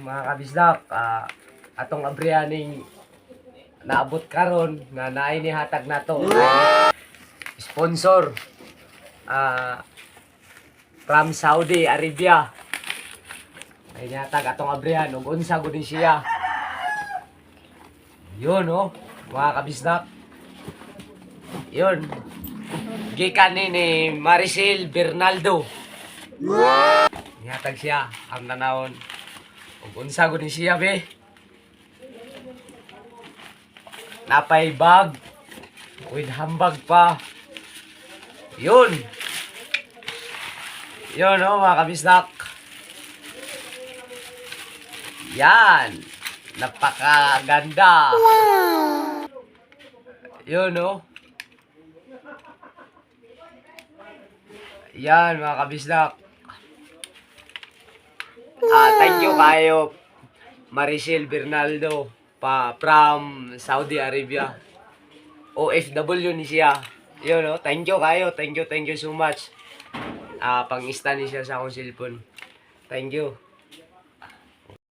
mga kabisdak, atong abrianing naabot karon nga naay ni hatag nato sponsor from Saudi Arabia. Ay nihatag atong abrihan ug unsa gud siya. Yun oh, mga kabisdak. Yun. Gikan ni Maricel Bernaldo. Nihatag siya ang nanawon. Ug unsa gud siya be? Napay bag with hambag pa. Yun. Yun oh, mga kabisdak. Yan. Napakaganda. Wow. Yun oh. Yan mga kabisdak. Thank you kayo Maricel Bernaldo from Saudi Arabia. OFW ni siya. Yun no, thank you kayo. Thank you so much. Pang-ista ni siya sa akong cellphone. Thank you.